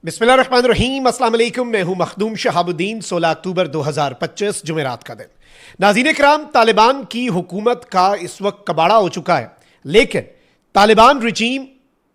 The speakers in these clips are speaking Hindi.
बिस्मिल्लाहिर्रहमानिर्रहीम, अस्सलाम वालेकुम। मैं हूं मखदूम शहाबुद्दीन। 16 अक्टूबर 2025 जुमेरात का दिन। नाज़रीन कराम, तालिबान की हुकूमत का इस वक्त कबाड़ा हो चुका है, लेकिन तालिबान रजीम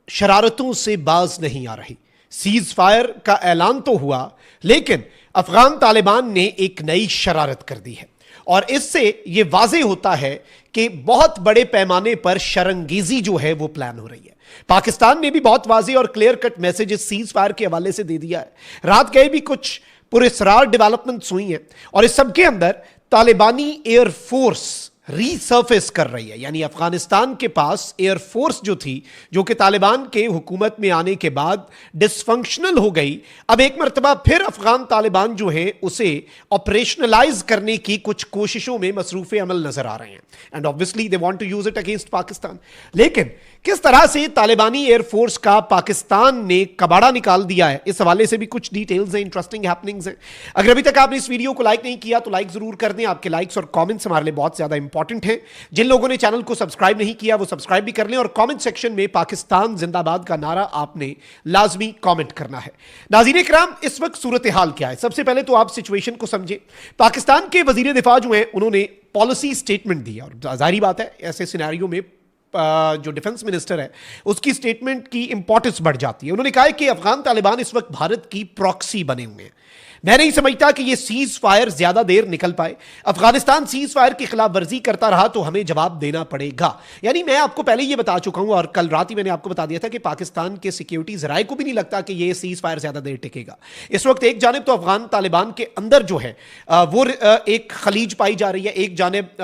शरारतों से बाज नहीं आ रही। सीज फायर का ऐलान तो हुआ, लेकिन अफगान तालिबान ने एक नई शरारत कर दी है और इससे यह वाज़ेह होता है कि बहुत बड़े पैमाने पर शरंगेजी जो है वो प्लान हो रही है। पाकिस्तान ने भी बहुत वाज़ेह और क्लियर कट मैसेज इस सीज फायर के हवाले से दे दिया है। रात गए भी कुछ पुरस्कार डेवलपमेंट्स हुई हैं और इस सबके अंदर तालिबानी एयरफोर्स रीसर्फेस कर रही है। यानी अफगानिस्तान के पास एयरफोर्स जो थी, जो कि तालिबान के हुकूमत में आने के बाद डिसफंक्शनल हो गई, अब एक मरतबा फिर अफगान तालिबान जो है उसे ऑपरेशनलाइज करने की कुछ कोशिशों में मसरूफ अमल नजर आ रहे हैं। And obviously they want to use it against Pakistan. लेकिन किस तरह से तालिबानी एयरफोर्स का पाकिस्तान ने कबाड़ा निकाल दिया है, इस हवाले से भी कुछ डिटेल्स हैं, इंटरेस्टिंग हैपनिंग्स हैं। अगर अभी तक आपने इस वीडियो को लाइक नहीं किया तो लाइक जरूर कर दें। आपके लाइक्स और कमेंट्स हमारे लिए बहुत ज्यादा इंपॉर्टेंट हैं। जिन लोगों ने चैनल को सब्सक्राइब नहीं किया वो सब्सक्राइब भी कर लें और कमेंट सेक्शन में पाकिस्तान जिंदाबाद का नारा आपने लाजमी कमेंट करना है। नाज़रीन इकराम, इस वक्त सूरत हाल क्या है? सबसे पहले तो आप सिचुएशन को समझें। पाकिस्तान के वजीर दिफा जो हैं उन्होंने पॉलिसी स्टेटमेंट दी और जाहिर बात है ऐसे सिनेरियो में जो डिफेंस मिनिस्टर है उसकी स्टेटमेंट की इंपॉर्टेंस बढ़ जाती है। उन्होंने कहा है कि अफगान तालिबान इस वक्त भारत की प्रॉक्सी बने हुए हैं। मैं नहीं समझता कि यह सीज फायर ज्यादा देर निकल पाए। अफगानिस्तान सीज फायर की खिलाफ वर्जी करता रहा तो हमें जवाब देना पड़ेगा। यानी मैं आपको पहले यह बता चुका हूं और कल रात ही मैंने आपको बता दिया था कि पाकिस्तान के सिक्योरिटी जराए को भी नहीं लगता कि यह सीज फायर ज्यादा देर टिकेगा। इस वक्त एक जानिब तो अफगान तालिबान के अंदर जो है वो एक खलीज पाई जा रही है। एक जानिब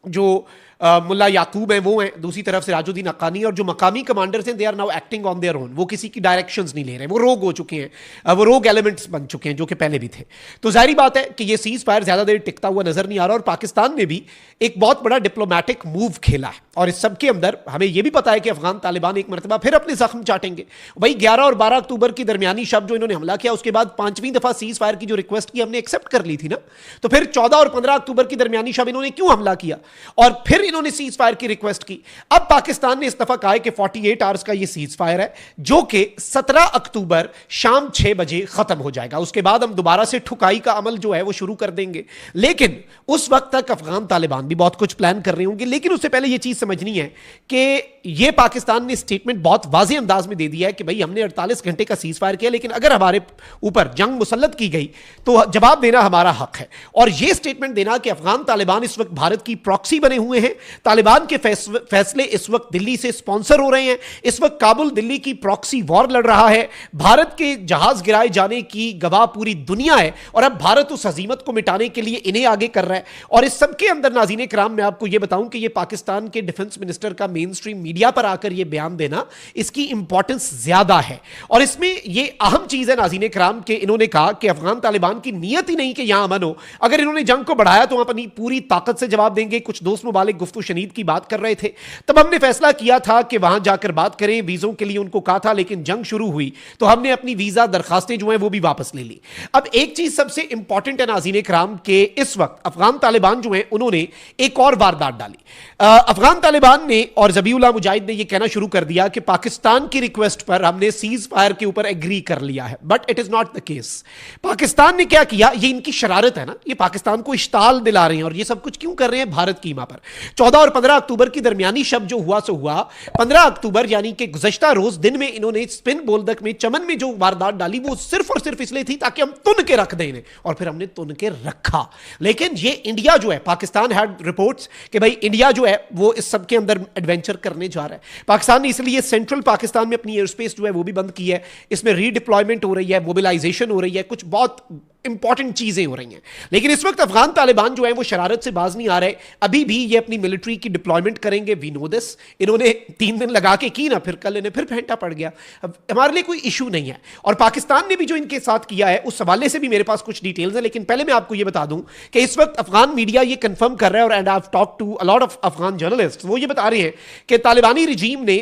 जो मुल्ला याकूब है वो हैं, दूसरी तरफ से राजुद्दीन हक्कानी और जो मकामी कमांडर्स हैं they are now acting on their own. वो किसी की डायरेक्शंस नहीं ले रहे, वो रोग हो चुके हैं, वो रोग एलिमेंट्स बन चुके हैं जो कि पहले भी थे। तो जाहिर बात है कि ये सीज फायर ज्यादा देर टिकता हुआ नजर नहीं आ रहा और पाकिस्तान ने भी एक बहुत बड़ा डिप्लोमेटिक मूव खेला है। और इस सब के अंदर हमें यह भी पता है कि अफगान तालिबान एक मरतबा फिर अपने जख्म चाटेंगे। भाई 11 और 12 अक्टूबर की दरमियानी शब जो इन्होंने हमला किया उसके बाद 5वीं दफा सीज फायर की जो रिक्वेस्ट की हमने एक्सेप्ट कर ली थी ना, तो फिर 14 और 15 अक्टूबर की दरमियानी शब इन्होंने क्यों हमला किया और फिर इन्होंने सीज फायर की रिक्वेस्ट की। अब पाकिस्तान ने इस दफा कहा है कि 48 आवर्स का यह सीज फायर है जो कि 17 अक्टूबर शाम 6 बजे खत्म हो जाएगा। उसके बाद हम दोबारा से ठुकाई का अमल जो है वो शुरू कर देंगे। लेकिन उस वक्त तक अफगान तालिबान भी बहुत कुछ प्लान कर रहे होंगे। लेकिन उससे पहले यह चीज समझनी है कि यह पाकिस्तान ने स्टेटमेंट बहुत वाज़ेह अंदाज में दे दिया है कि भाई हमने 48 घंटे का सीज फायर किया, लेकिन अगर हमारे ऊपर जंग मुसल्लत की गई तो जवाब देना हमारा हक है। और यह स्टेटमेंट देना कि अफगान तालिबान इस वक्त भारत की प्रॉक्सी बने हुए हैं, तालिबान के फैसले इस वक्त दिल्ली से स्पॉन्सर हो रहे हैं, इस वक्त काबुल दिल्ली की प्रॉक्सी वॉर लड़ रहा है, भारत के जहाज गिराए जाने की गवाह पूरी दुनिया है और अब भारत उस हजीमत को मिटाने के लिए इन्हें आगे कर रहा है। और इस सब के अंदर नाज़रीन कराम मैं आपको यह बताऊं कि यह पाकिस्तान के डिफेंस मिनिस्टर का मेन स्ट्रीम मीडिया पर आकर यह बयान देना, इसकी इंपॉर्टेंस ज्यादा है। और इसमें यह अहम चीज है नाज़रीन कराम के इन्होंने कहा कि अफगान तालिबान की नीयत ही नहीं कि यहां अमन हो। अगर इन्होंने जंग को बढ़ाया तो अपनी पूरी ताकत से जवाब देंगे। कुछ दोस्त मुबालिक गुफ्तु शनीद की बात कर रहे थे, तब हमने फैसला किया था कि वहां जाकर बात करें। वीजों के लिए उनको कहा था, लेकिन जंग शुरू हुई तो हमने अपनी वीजा दरखास्तें जो हैं वो भी वापस ले ली। अब एक चीज सबसे इंपॉर्टेंट है नाज़रीन कराम के इस वक्त अफगान तालिबान जो है उन्होंने एक और वारदात डाली। अफगान तालिबान ने और ज़बीउल्लाह मुजाहिद ने यह कहना शुरू कर दिया कि पाकिस्तान की रिक्वेस्ट पर हमने सीज फायर के ऊपर एग्री कर लिया है, but it is not the case. Pakistan ने क्या किया, ये इनकी शरारत है ना, ये पाकिस्तान को इश्ताल दिला रहे हैं और ये सब कुछ क्यों कर रहे हैं भारत की ईमा पर। 14 और 15 अक्टूबर की दरमियानी शब जो हुआ सो हुआ। 15 अक्टूबर यानी कि गुज़श्ता रोज दिन में इन्होंने स्पिन बोल्दक में चमन में जो वारदात डाली वो सिर्फ और सिर्फ इसलिए थी ताकि हम तुन के रख दें इन्हें, और फिर हमने तुन के रखा। लेकिन ये इंडिया जो है, पाकिस्तान हैड रिपोर्ट्स कि भाई इंडिया जो है वो इस सब के अंदर एडवेंचर करने जा रहा है। पाकिस्तान ने इसलिए सेंट्रल पाकिस्तान में अपनी एयर स्पेस जो है वो भी बंद की है। इसमें रीडिप्लॉयमेंट हो रही है, मोबिलाइजेशन हो रही है, कुछ बहुत इंपॉर्टेंट चीजें हो रही हैं। लेकिन इस वक्त अफगान तालिबान जो है वो शरारत से बाज नहीं आ रहे। अभी भी ये अपनी मिलिट्री की डिप्लॉयमेंट करेंगे। We know this. इन्होंने 3 दिन लगा के की ना, फिर कल इन्हें फिर फेंटा पड़ गया। अब हमारे लिए कोई इशू नहीं है। और पाकिस्तान ने भी जो इनके साथ किया है उस हवाले से भी मेरे पास कुछ डिटेल्स है। लेकिन पहले मैं आपको ये बता दूं कि इस वक्त अफगान मीडिया ये कंफर्म कर रहा है, और and I have talked to a lot of Afghan journalist, वो ये बता रहे हैं कि तालिबानी रिजीम ने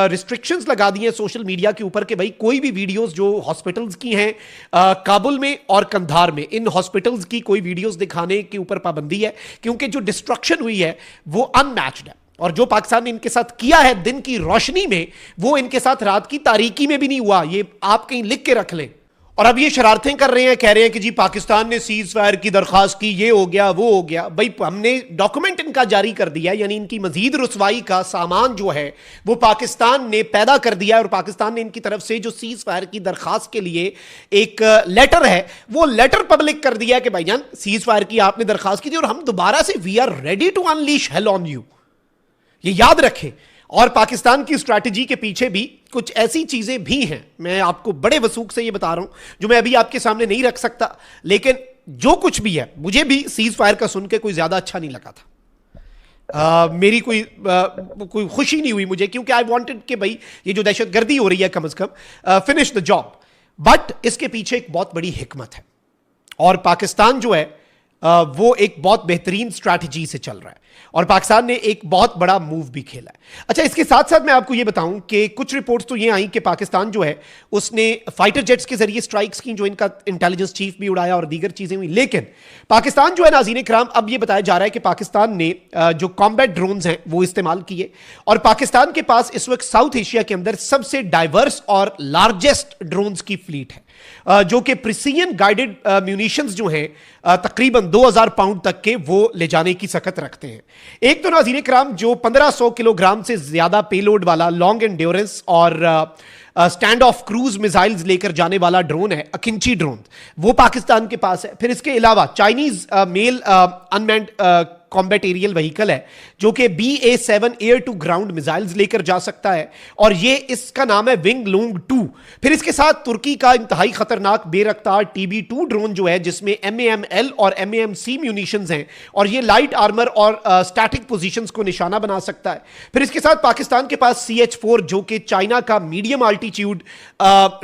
रिस्ट्रिक्शंस लगा दी हैं सोशल मीडिया के ऊपर कि भाई कोई भी वीडियोस जो हॉस्पिटल्स की हैं काबुल में और कंधार में, इन हॉस्पिटल्स की कोई वीडियोस दिखाने के ऊपर पाबंदी है, क्योंकि जो डिस्ट्रक्शन हुई है वो अनमैच्ड है। और जो पाकिस्तान ने इनके साथ किया है दिन की रोशनी में, वो इनके साथ रात की तारीकी में भी नहीं हुआ। ये आप कहीं लिख के रख लें। और अब ये शरारतें कर रहे हैं, कह रहे हैं कि जी पाकिस्तान ने सीज फायर की दरखास्त की, ये हो गया वो हो गया। भाई हमने डॉक्यूमेंट इनका जारी कर दिया, यानी इनकी मजीद रुसवाई का सामान जो है वो पाकिस्तान ने पैदा कर दिया है। और पाकिस्तान ने इनकी तरफ से जो सीज फायर की दरखास्त के लिए एक लेटर है, वो लेटर पब्लिक कर दिया कि भाईजान सीज फायर की आपने दरखास्त की थी और हम दोबारा से we are ready to unleash hell on you. ये याद रखें। और पाकिस्तान की स्ट्रैटेजी के पीछे भी कुछ ऐसी चीजें भी हैं, मैं आपको बड़े वसूख से ये बता रहा हूं, जो मैं अभी आपके सामने नहीं रख सकता, लेकिन जो कुछ भी है, मुझे भी सीज फायर का सुन के कोई ज्यादा अच्छा नहीं लगा था। मेरी कोई खुशी नहीं हुई मुझे, क्योंकि आई वांटेड कि भाई ये जो दहशतगर्दी हो रही है कम से कम फिनिश द जॉब। बट इसके पीछे एक बहुत बड़ी हिकमत है और पाकिस्तान जो है वो एक बहुत बेहतरीन स्ट्रैटेजी से चल रहा है और पाकिस्तान ने एक बहुत बड़ा मूव भी खेला है। अच्छा, इसके साथ साथ मैं आपको ये बताऊं कि कुछ रिपोर्ट्स तो ये आई कि पाकिस्तान जो है उसने फाइटर जेट्स के जरिए स्ट्राइक्स की, जो इनका इंटेलिजेंस चीफ भी उड़ाया और दीगर चीजें हुई। लेकिन पाकिस्तान जो है नाज़रीन कराम, अब ये बताया जा रहा है कि पाकिस्तान ने जो कॉम्बैट ड्रोन्स हैं वो इस्तेमाल किए और पाकिस्तान के पास इस वक्त साउथ एशिया के अंदर सबसे डाइवर्स और लार्जेस्ट ड्रोन्स की फ्लीट है, जो कि प्रिसीजन गाइडेड म्यूनिशंस जो हैं तकरीबन 2000 पाउंड तक के वो ले जाने की सकत रखते हैं। एक तो नाज़रीन कराम जो 1500 किलोग्राम से ज्यादा पेलोड वाला लॉन्ग एंड्योरेंस और स्टैंड ऑफ क्रूज मिसाइल्स लेकर जाने वाला ड्रोन है अकिंची ड्रोन, वो पाकिस्तान के पास है। फिर इसके अलावा Chinese male unmanned combat aerial vehicle है जो कि BA-7 air to ground missiles लेकर जा सकता है और ये इसका नाम है विंग लूंग 2। फिर इसके साथ तुर्की का इंतहाई खतरनाक बेरफ्तार TB2 ड्रोन जो है जिसमें MAM-L और MAM-C म्यूनिशंस हैं और ये लाइट आर्मर और स्टैटिक पोजीशंस को निशाना बना सकता है। फिर इसके साथ पाकिस्तान के पास CH-4 जो कि चाइना का मीडियम अल्टीट्यूड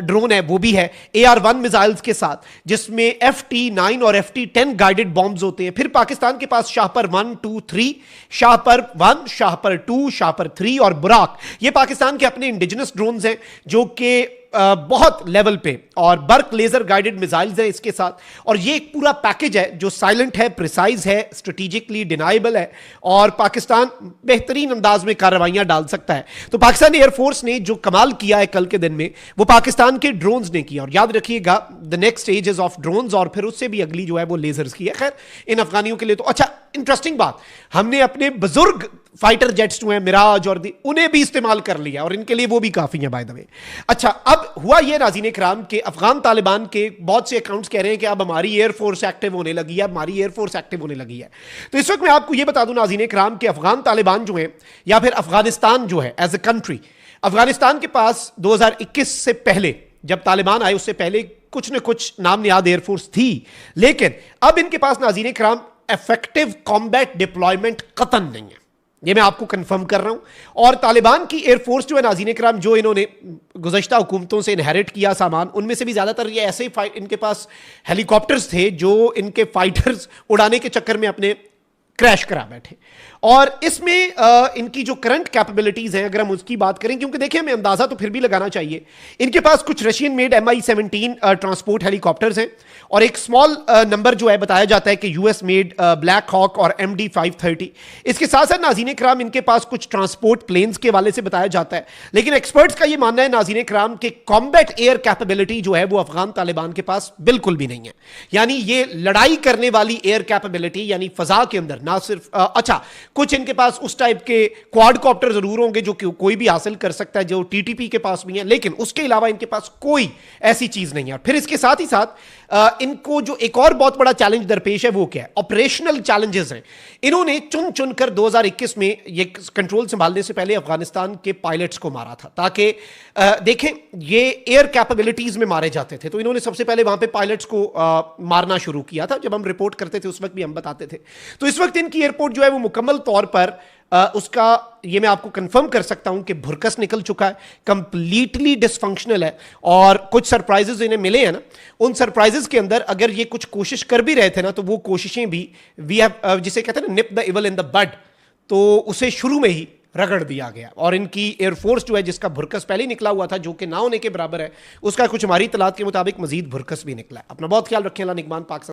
ड्रोन है वो भी है AR-1 मिसाइल्स के साथ, जिसमें FT-9 और FT-10 गाइडेड बॉम्ब्स होते हैं। फिर पाकिस्तान के पास शाहपर 1, 2, 3, शाहपर 1, शाहपर 2, शाहपर 3 और बुराक, ये पाकिस्तान के अपने इंडिजिनस ड्रोन्स हैं जो कि बहुत लेवल पे और बर्क लेजर गाइडेड मिसाइल्स हैं इसके साथ। और ये एक पूरा पैकेज है जो साइलेंट है, प्रिसाइज है, स्ट्रेटेजिकली डिनाइबल है और पाकिस्तान बेहतरीन अंदाज में कार्रवाइयां डाल सकता है। तो पाकिस्तान एयरफोर्स ने जो कमाल किया है कल के दिन में वो पाकिस्तान के ड्रोन्स ने किया। और याद रखिएगा the next stage of drones और फिर उससे भी अगली जो है वो लेजर्स की है। खैर इन अफगानियों के लिए तो अच्छा इंटरेस्टिंग बात, हमने अपने बुजुर्ग फाइटर जेट्स जो हैं मिराज और उन्हें भी इस्तेमाल कर लिया और इनके लिए वो भी काफी है बाय द वे। अच्छा, अब हुआ ये नाज़रीन कराम के अफगान तालिबान के बहुत से अकाउंट्स कह रहे हैं कि अब हमारी एयरफोर्स एक्टिव होने लगी है, हमारी एयरफोर्स एक्टिव होने लगी है। तो इस वक्त मैं आपको ये बता दूं नाज़रीन कराम कि अफगान तालिबान जो है या फिर अफगानिस्तान जो है एज ए कंट्री, अफगानिस्तान के पास 2021 से पहले जब तालिबान आए उससे पहले कुछ न कुछ नाम नियाद एयरफोर्स थी, लेकिन अब इनके पास नाज़रीन कराम इफेक्टिव कॉम्बैट डिप्लॉयमेंट कतन नहीं है, ये मैं आपको कंफर्म कर रहा हूं। और तालिबान की एयरफोर्स जो है नाज़रीन कराम, जो इन्होंने गुज़श्ता हुकूमतों से इनहेरिट किया सामान, उनमें से भी ज़्यादातर ये ऐसे इनके पास हेलीकॉप्टर्स थे जो इनके फाइटर्स उड़ाने के चक्कर में अपने क्रैश करा बैठे। और इसमें इनकी जो करंट कैपेबिलिटीज हैं अगर हम उसकी बात करें, क्योंकि देखिए हमें अंदाजा तो फिर भी लगाना चाहिए, इनके पास कुछ Russian made MI-17 transport helicopters हैं और एक स्मॉल नंबर जो है बताया जाता है कि US मेड ब्लैक हॉक और MD-530। इसके साथ साथ नाज़रीन कराम इनके पास कुछ ट्रांसपोर्ट प्लेन्स के वाले से बताया जाता है, लेकिन एक्सपर्ट्स का यह मानना है नाज़रीन कराम कि कॉम्बैट एयर कैपेबिलिटी जो है वो अफगान तालिबान के पास बिल्कुल भी नहीं है। यानी ये लड़ाई करने वाली एयर कैपेबिलिटी यानी फजा के अंदर ना सिर्फ अच्छा कुछ इनके पास उस टाइप के क्वाडकॉप्टर जरूर होंगे जो कि कोई भी हासिल कर सकता है, जो TTP के पास भी है, लेकिन उसके अलावा इनके पास कोई ऐसी चीज नहीं है। फिर इसके साथ ही साथ इनको जो एक और बहुत बड़ा चैलेंज दरपेश है वो क्या है, ऑपरेशनल चैलेंजेस हैं। इन्होंने चुन चुनकर 2021 में ये कंट्रोल संभालने से पहले अफगानिस्तान के पायलट्स को मारा था, ताकि देखें ये एयर कैपेबिलिटीज में मारे जाते थे, तो इन्होंने सबसे पहले वहां पे पायलट्स को मारना शुरू किया था। जब हम रिपोर्ट करते थे उस वक्त भी हम बताते थे। तो इस वक्त इनकी एयरपोर्ट जो है वो मुकम्मल तौर पर उसका ये मैं आपको कंफर्म कर सकता हूं कि भुरकस निकल चुका है, कंप्लीटली डिसफंक्शनल है। और कुछ सरप्राइजेस इन्हें मिले हैं ना, उन सरप्राइजेस के अंदर अगर ये कुछ कोशिश कर भी रहे थे ना, तो वो कोशिशें भी वी हैव जिसे कहते हैं ना nip the evil in the bud, तो उसे शुरू में ही रगड़ दिया गया। और इनकी एयरफोर्स जो है जिसका भुरकस पहले ही निकला हुआ था जो कि ना होने के बराबर है, उसका कुछ हमारी इतलात के मुताबिक मजीद भुरकस भी निकला है। अपना बहुत ख्याल रखें। अल्लाह निगहबान पाक।